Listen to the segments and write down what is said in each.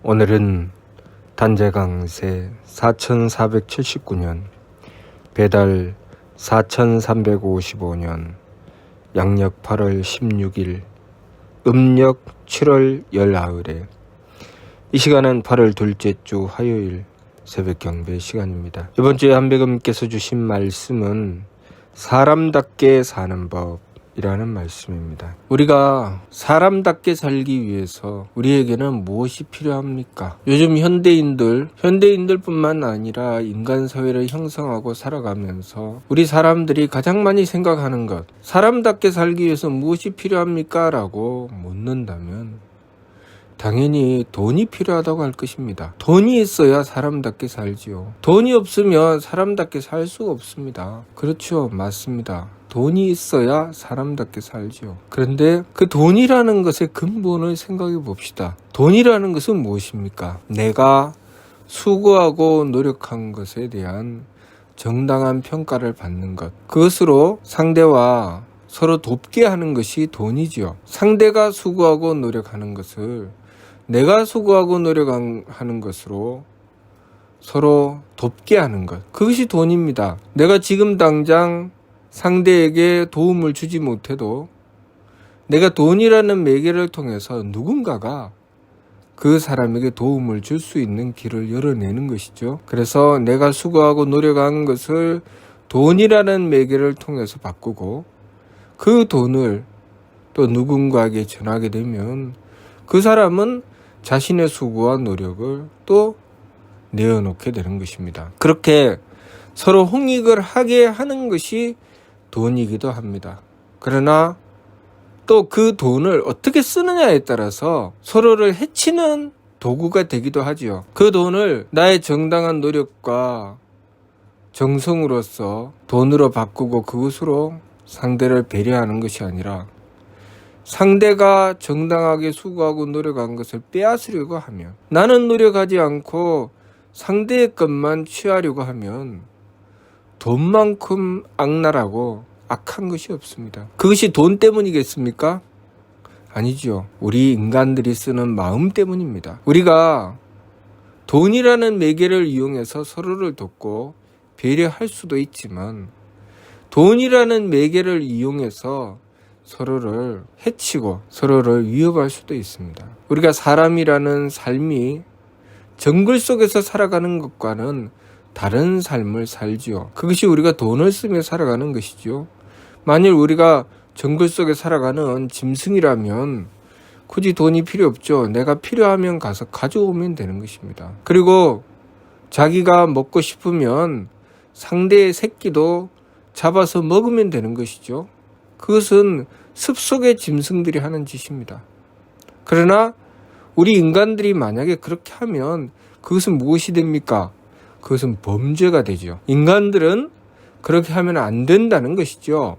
오늘은 단재강세 4479년 배달 4355년 양력 8월 16일 음력 7월 열하을에 이 시간은 8월 둘째 주 화요일 새벽 경배 시간입니다. 이번 주에 한백음께서 주신 말씀은 사람답게 사는 법이라는 말씀입니다. 우리가 사람답게 살기 위해서 우리에게는 무엇이 필요합니까? 요즘 현대인들뿐만 아니라 인간 사회를 형성하고 살아가면서 우리 사람들이 가장 많이 생각하는 것, 사람답게 살기 위해서 무엇이 필요합니까? 라고 묻는다면 당연히 돈이 필요하다고 할 것입니다. 돈이 있어야 사람답게 살지요. 돈이 없으면 사람답게 살 수가 없습니다. 그렇죠. 맞습니다. 돈이 있어야 사람답게 살지요. 그런데 그 돈이라는 것의 근본을 생각해 봅시다. 돈이라는 것은 무엇입니까? 내가 수고하고 노력한 것에 대한 정당한 평가를 받는 것. 그것으로 상대와 서로 돕게 하는 것이 돈이지요. 상대가 수고하고 노력하는 것을 내가 수고하고 노력하는 것으로 서로 돕게 하는 것. 그것이 돈입니다. 내가 지금 당장 상대에게 도움을 주지 못해도 내가 돈이라는 매개를 통해서 누군가가 그 사람에게 도움을 줄 수 있는 길을 열어내는 것이죠. 그래서 내가 수고하고 노력한 것을 돈이라는 매개를 통해서 바꾸고 그 돈을 또 누군가에게 전하게 되면 그 사람은 자신의 수고와 노력을 또 내어놓게 되는 것입니다. 그렇게 서로 홍익을 하게 하는 것이 돈이기도 합니다. 그러나 또 그 돈을 어떻게 쓰느냐에 따라서 서로를 해치는 도구가 되기도 하지요. 그 돈을 나의 정당한 노력과 정성으로서 돈으로 바꾸고 그것으로 상대를 배려하는 것이 아니라 상대가 정당하게 수고하고 노력한 것을 빼앗으려고 하면, 나는 노력하지 않고 상대의 것만 취하려고 하면 돈만큼 악랄하고 악한 것이 없습니다. 그것이 돈 때문이겠습니까? 아니죠. 우리 인간들이 쓰는 마음 때문입니다. 우리가 돈이라는 매개를 이용해서 서로를 돕고 배려할 수도 있지만 돈이라는 매개를 이용해서 서로를 해치고 서로를 위협할 수도 있습니다. 우리가 사람이라는 삶이 정글 속에서 살아가는 것과는 다른 삶을 살지요. 그것이 우리가 돈을 쓰며 살아가는 것이죠. 만일 우리가 정글 속에 살아가는 짐승이라면 굳이 돈이 필요 없죠. 내가 필요하면 가서 가져오면 되는 것입니다. 그리고 자기가 먹고 싶으면 상대의 새끼도 잡아서 먹으면 되는 것이죠. 그것은 숲속의 짐승들이 하는 짓입니다. 그러나 우리 인간들이 만약에 그렇게 하면 그것은 무엇이 됩니까? 그것은 범죄가 되죠. 인간들은 그렇게 하면 안 된다는 것이죠.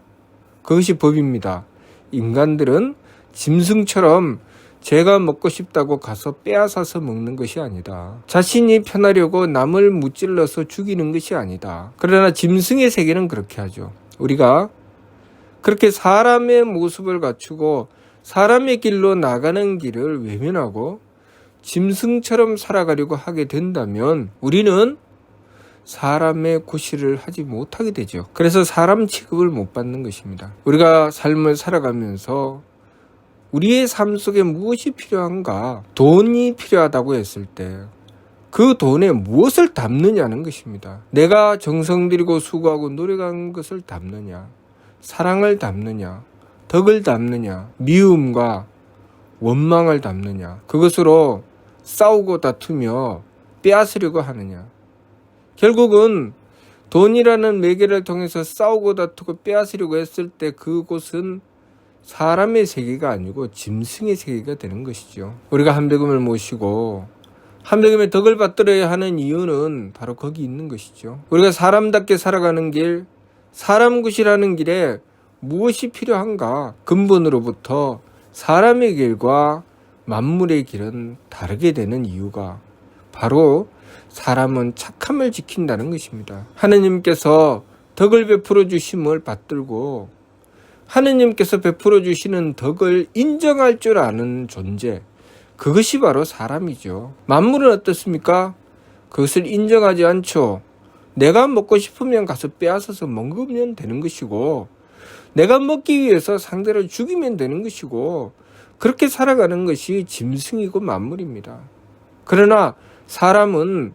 그것이 법입니다. 인간들은 짐승처럼 제가 먹고 싶다고 가서 빼앗아서 먹는 것이 아니다. 자신이 편하려고 남을 무찔러서 죽이는 것이 아니다. 그러나 짐승의 세계는 그렇게 하죠. 우리가 그렇게 사람의 모습을 갖추고 사람의 길로 나가는 길을 외면하고 짐승처럼 살아가려고 하게 된다면 우리는 사람의 구실을 하지 못하게 되죠. 그래서 사람 취급을 못 받는 것입니다. 우리가 삶을 살아가면서 우리의 삶 속에 무엇이 필요한가? 돈이 필요하다고 했을 때 그 돈에 무엇을 담느냐는 것입니다. 내가 정성 들이고 수고하고 노력한 것을 담느냐? 사랑을 담느냐, 덕을 담느냐, 미움과 원망을 담느냐, 그것으로 싸우고 다투며 빼앗으려고 하느냐. 결국은 돈이라는 매개를 통해서 싸우고 다투고 빼앗으려고 했을 때 그곳은 사람의 세계가 아니고 짐승의 세계가 되는 것이죠. 우리가 한백음을 모시고 한백음의 덕을 받들어야 하는 이유는 바로 거기 있는 것이죠. 우리가 사람답게 살아가는 길, 사람 구실하는 길에 무엇이 필요한가? 근본으로부터 사람의 길과 만물의 길은 다르게 되는 이유가 바로 사람은 착함을 지킨다는 것입니다. 하느님께서 덕을 베풀어 주심을 받들고 하느님께서 베풀어 주시는 덕을 인정할 줄 아는 존재, 그것이 바로 사람이죠. 만물은 어떻습니까? 그것을 인정하지 않죠. 내가 먹고 싶으면 가서 빼앗아서 먹으면 되는 것이고, 내가 먹기 위해서 상대를 죽이면 되는 것이고, 그렇게 살아가는 것이 짐승이고 만물입니다. 그러나 사람은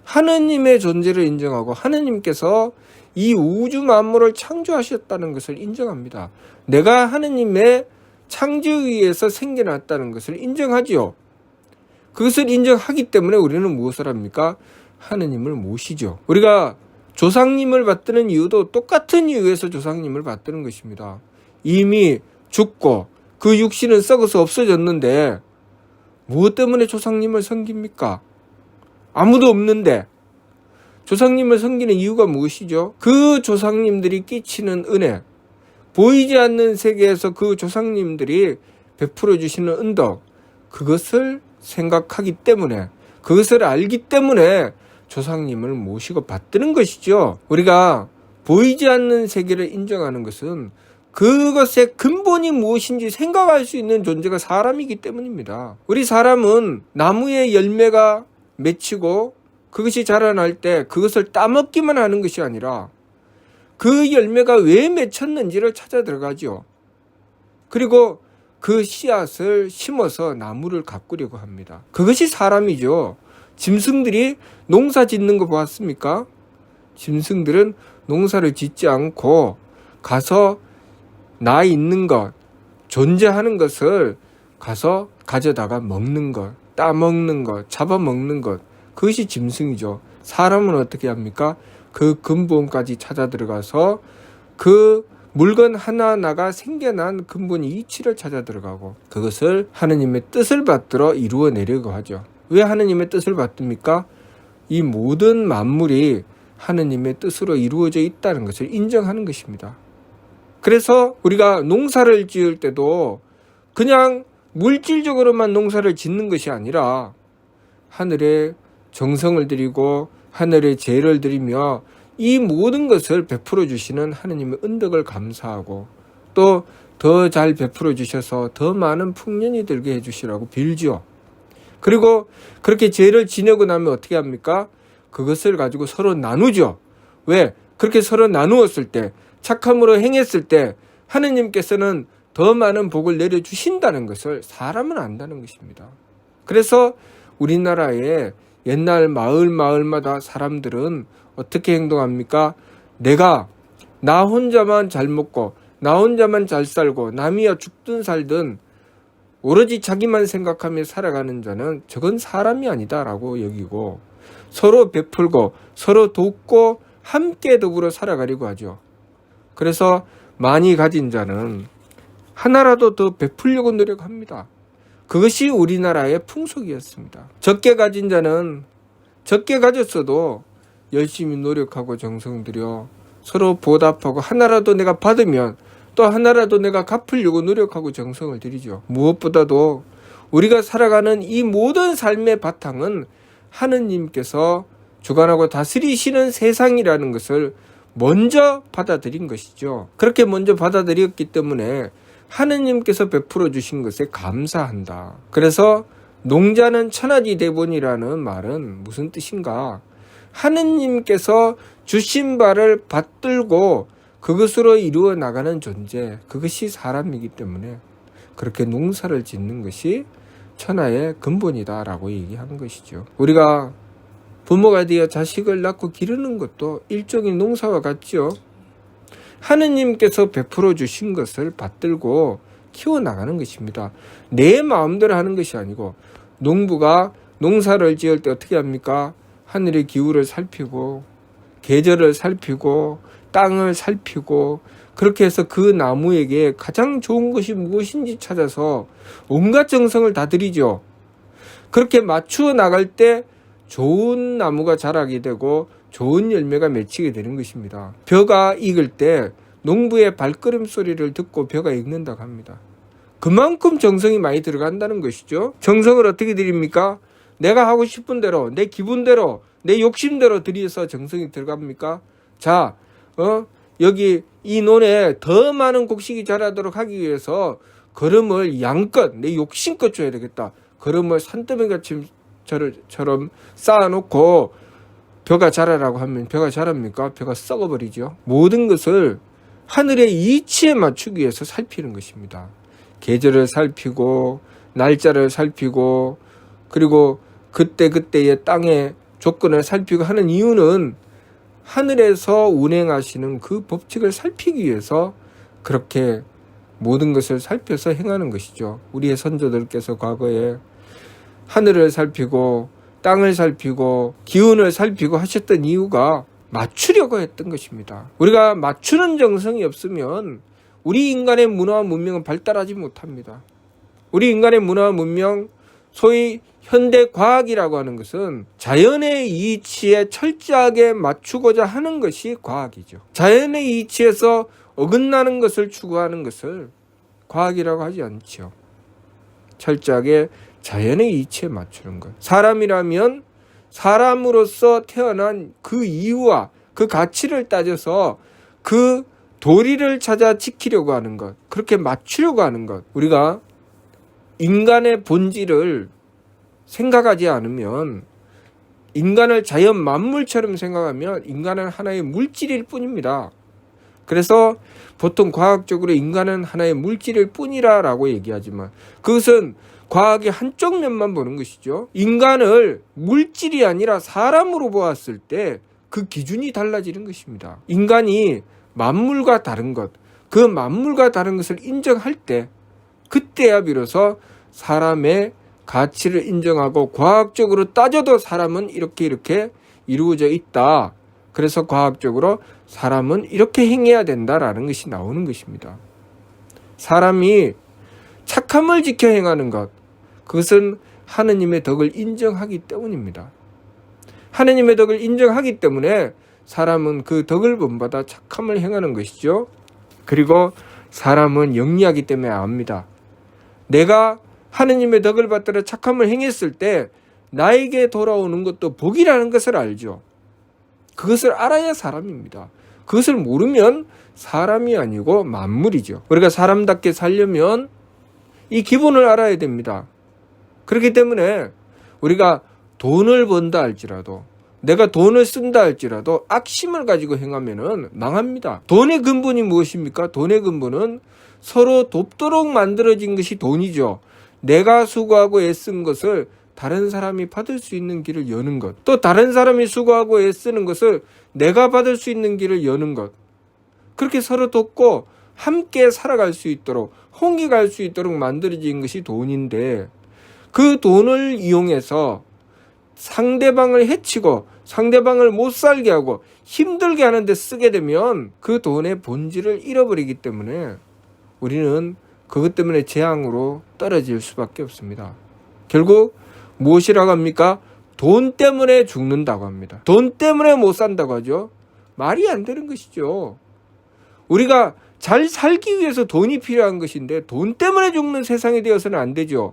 하느님의 존재를 인정하고 하느님께서 이 우주 만물을 창조하셨다는 것을 인정합니다. 내가 하느님의 창조에 의해서 생겨났다는 것을 인정하지요. 그것을 인정하기 때문에 우리는 무엇을 합니까? 하느님을 모시죠. 우리가 조상님을 받드는 이유도 똑같은 이유에서 조상님을 받드는 것입니다. 이미 죽고 그 육신은 썩어서 없어졌는데 무엇 때문에 조상님을 섬깁니까? 아무도 없는데 조상님을 섬기는 이유가 무엇이죠? 그 조상님들이 끼치는 은혜, 보이지 않는 세계에서 그 조상님들이 베풀어 주시는 은덕, 그것을 생각하기 때문에, 그것을 알기 때문에 조상님을 모시고 받드는 것이죠. 우리가 보이지 않는 세계를 인정하는 것은 그것의 근본이 무엇인지 생각할 수 있는 존재가 사람이기 때문입니다. 우리 사람은 나무의 열매가 맺히고 그것이 자라날 때 그것을 따먹기만 하는 것이 아니라 그 열매가 왜 맺혔는지를 찾아 들어가죠. 그리고 그 씨앗을 심어서 나무를 가꾸려고 합니다. 그것이 사람이죠. 짐승들이 농사 짓는 거 보았습니까? 짐승들은 농사를 짓지 않고 가서 나 있는 것, 존재하는 것을 가서 가져다가 먹는 것, 따먹는 것, 잡아먹는 것, 그것이 짐승이죠. 사람은 어떻게 합니까? 그 근본까지 찾아 들어가서 그 물건 하나하나가 생겨난 근본의 이치를 찾아 들어가고 그것을 하느님의 뜻을 받들어 이루어내려고 하죠. 왜 하느님의 뜻을 받듭니까? 이 모든 만물이 하느님의 뜻으로 이루어져 있다는 것을 인정하는 것입니다. 그래서 우리가 농사를 지을 때도 그냥 물질적으로만 농사를 짓는 것이 아니라 하늘에 정성을 들이고 하늘에 죄를 드리며 이 모든 것을 베풀어 주시는 하느님의 은덕을 감사하고 또 더 잘 베풀어 주셔서 더 많은 풍년이 들게 해주시라고 빌죠. 그리고 그렇게 죄를 지내고 나면 어떻게 합니까? 그것을 가지고 서로 나누죠. 왜? 그렇게 서로 나누었을 때, 착함으로 행했을 때 하느님께서는 더 많은 복을 내려주신다는 것을 사람은 안다는 것입니다. 그래서 우리나라의 옛날 마을마다 사람들은 어떻게 행동합니까? 나 혼자만 잘 먹고 나 혼자만 잘 살고 남이야 죽든 살든 오로지 자기만 생각하며 살아가는 자는 저건 사람이 아니다라고 여기고 서로 베풀고 서로 돕고 함께 더불어 살아가려고 하죠. 그래서 많이 가진 자는 하나라도 더 베풀려고 노력합니다. 그것이 우리나라의 풍속이었습니다. 적게 가진 자는 적게 가졌어도 열심히 노력하고 정성 들여 서로 보답하고 하나라도 내가 받으면 또 하나라도 내가 갚으려고 노력하고 정성을 들이죠. 무엇보다도 우리가 살아가는 이 모든 삶의 바탕은 하느님께서 주관하고 다스리시는 세상이라는 것을 먼저 받아들인 것이죠. 그렇게 먼저 받아들였기 때문에 하느님께서 베풀어 주신 것에 감사한다. 그래서 농자는 천하지 대본이라는 말은 무슨 뜻인가? 하느님께서 주신 바를 받들고 그것으로 이루어 나가는 존재, 그것이 사람이기 때문에 그렇게 농사를 짓는 것이 천하의 근본이다라고 얘기하는 것이죠. 우리가 부모가 되어 자식을 낳고 기르는 것도 일종의 농사와 같죠. 하느님께서 베풀어 주신 것을 받들고 키워나가는 것입니다. 내 마음대로 하는 것이 아니고 농부가 농사를 지을 때 어떻게 합니까? 하늘의 기후를 살피고 계절을 살피고 땅을 살피고 그렇게 해서 그 나무에게 가장 좋은 것이 무엇인지 찾아서 온갖 정성을 다 들이죠. 그렇게 맞추어 나갈 때 좋은 나무가 자라게 되고 좋은 열매가 맺히게 되는 것입니다. 벼가 익을 때 농부의 발걸음 소리를 듣고 벼가 익는다고 합니다. 그만큼 정성이 많이 들어간다는 것이죠. 정성을 어떻게 드립니까? 내가 하고 싶은 대로, 내 기분대로, 내 욕심대로 들여서 정성이 들어갑니까? 자, 여기 이 논에 더 많은 곡식이 자라도록 하기 위해서 거름을 양껏 내 욕심껏 줘야 되겠다. 거름을 산더미처럼 쌓아놓고 벼가 자라라고 하면 벼가 자랍니까? 벼가 썩어버리죠. 모든 것을 하늘의 이치에 맞추기 위해서 살피는 것입니다. 계절을 살피고 날짜를 살피고 그리고 그때그때의 땅의 조건을 살피고 하는 이유는 하늘에서 운행하시는 그 법칙을 살피기 위해서 그렇게 모든 것을 살펴서 행하는 것이죠. 우리의 선조들께서 과거에 하늘을 살피고 땅을 살피고 기운을 살피고 하셨던 이유가 맞추려고 했던 것입니다. 우리가 맞추는 정성이 없으면 우리 인간의 문화와 문명은 발달하지 못합니다. 우리 인간의 문화와 문명, 소위 현대과학이라고 하는 것은 자연의 이치에 철저하게 맞추고자 하는 것이 과학이죠. 자연의 이치에서 어긋나는 것을 추구하는 것을 과학이라고 하지 않죠. 철저하게 자연의 이치에 맞추는 것. 사람이라면 사람으로서 태어난 그 이유와 그 가치를 따져서 그 도리를 찾아 지키려고 하는 것, 그렇게 맞추려고 하는 것. 우리가 인간의 본질을 생각하지 않으면, 인간을 자연 만물처럼 생각하면 인간은 하나의 물질일 뿐입니다. 그래서 보통 과학적으로 인간은 하나의 물질일 뿐이라고 얘기하지만 그것은 과학의 한쪽 면만 보는 것이죠. 인간을 물질이 아니라 사람으로 보았을 때 그 기준이 달라지는 것입니다. 인간이 만물과 다른 것, 그 만물과 다른 것을 인정할 때 그때야 비로소 사람의 가치를 인정하고 과학적으로 따져도 사람은 이렇게 이루어져 있다. 그래서 과학적으로 사람은 이렇게 행해야 된다라는 것이 나오는 것입니다. 사람이 착함을 지켜 행하는 것, 그것은 하느님의 덕을 인정하기 때문입니다. 하느님의 덕을 인정하기 때문에 사람은 그 덕을 본받아 착함을 행하는 것이죠. 그리고 사람은 영리하기 때문에 압니다. 내가 하느님의 덕을 받들어 착함을 행했을 때 나에게 돌아오는 것도 복이라는 것을 알죠. 그것을 알아야 사람입니다. 그것을 모르면 사람이 아니고 만물이죠. 우리가 사람답게 살려면 이 기본을 알아야 됩니다. 그렇기 때문에 우리가 돈을 번다 할지라도, 내가 돈을 쓴다 할지라도 악심을 가지고 행하면은 망합니다. 돈의 근본이 무엇입니까? 돈의 근본은 서로 돕도록 만들어진 것이 돈이죠. 내가 수고하고 애쓴 것을 다른 사람이 받을 수 있는 길을 여는 것, 또 다른 사람이 수고하고 애쓰는 것을 내가 받을 수 있는 길을 여는 것, 그렇게 서로 돕고 함께 살아갈 수 있도록, 홍기갈 수 있도록 만들어진 것이 돈인데, 그 돈을 이용해서 상대방을 해치고 상대방을 못 살게 하고 힘들게 하는데 쓰게 되면 그 돈의 본질을 잃어버리기 때문에 우리는 그것 때문에 재앙으로 떨어질 수밖에 없습니다. 결국 무엇이라고 합니까? 돈 때문에 죽는다고 합니다. 돈 때문에 못 산다고 하죠. 말이 안 되는 것이죠. 우리가 잘 살기 위해서 돈이 필요한 것인데 돈 때문에 죽는 세상이 되어서는 안 되죠.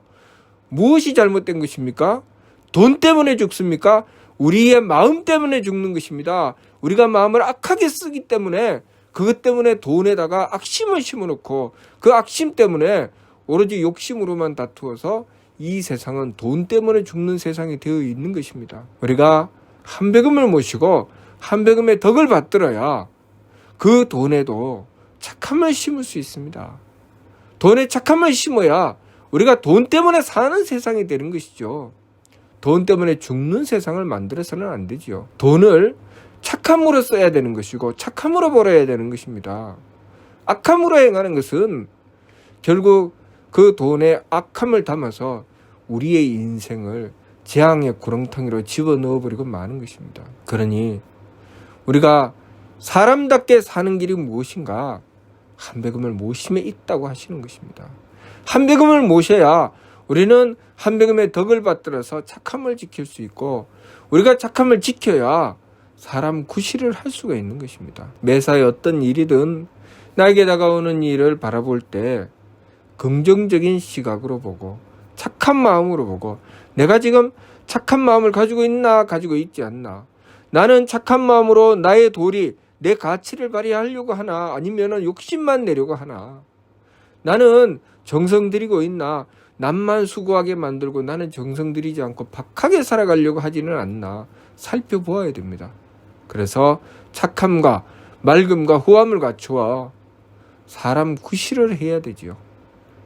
무엇이 잘못된 것입니까? 돈 때문에 죽습니까? 우리의 마음 때문에 죽는 것입니다. 우리가 마음을 악하게 쓰기 때문에, 그것 때문에 돈에다가 악심을 심어놓고 그 악심 때문에 오로지 욕심으로만 다투어서 이 세상은 돈 때문에 죽는 세상이 되어 있는 것입니다. 우리가 한배금을 모시고 한배금의 덕을 받들어야 그 돈에도 착함을 심을 수 있습니다. 돈에 착함을 심어야 우리가 돈 때문에 사는 세상이 되는 것이죠. 돈 때문에 죽는 세상을 만들어서는 안 되죠. 돈을 착함으로 써야 되는 것이고 착함으로 벌어야 되는 것입니다. 악함으로 행하는 것은 결국 그 돈에 악함을 담아서 우리의 인생을 재앙의 구렁텅이로 집어넣어버리고 마는 것입니다. 그러니 우리가 사람답게 사는 길이 무엇인가? 한배금을 모심에 있다고 하시는 것입니다. 한배금을 모셔야 우리는 한배금의 덕을 받들어서 착함을 지킬 수 있고, 우리가 착함을 지켜야 사람 구실을 할 수가 있는 것입니다. 매사에 어떤 일이든 나에게 다가오는 일을 바라볼 때 긍정적인 시각으로 보고 착한 마음으로 보고, 내가 지금 착한 마음을 가지고 있나 가지고 있지 않나, 나는 착한 마음으로 나의 도리, 내 가치를 발휘하려고 하나, 아니면 욕심만 내려고 하나, 나는 정성 들이고 있나, 남만 수고하게 만들고 나는 정성 들이지 않고 박하게 살아가려고 하지는 않나 살펴보아야 됩니다. 그래서 착함과 맑음과 후함을 갖추어 사람 구실을 해야 되지요.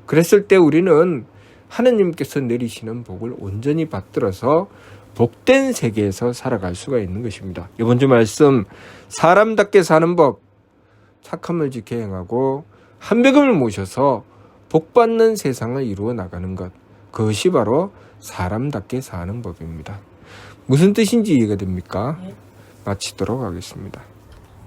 그랬을 때 우리는 하느님께서 내리시는 복을 온전히 받들어서 복된 세계에서 살아갈 수가 있는 것입니다. 이번 주 말씀, 사람답게 사는 법, 착함을 지켜 행하고 한백음을 모셔서 복받는 세상을 이루어 나가는 것, 그것이 바로 사람답게 사는 법입니다. 무슨 뜻인지 이해가 됩니까? 마치도록 하겠습니다.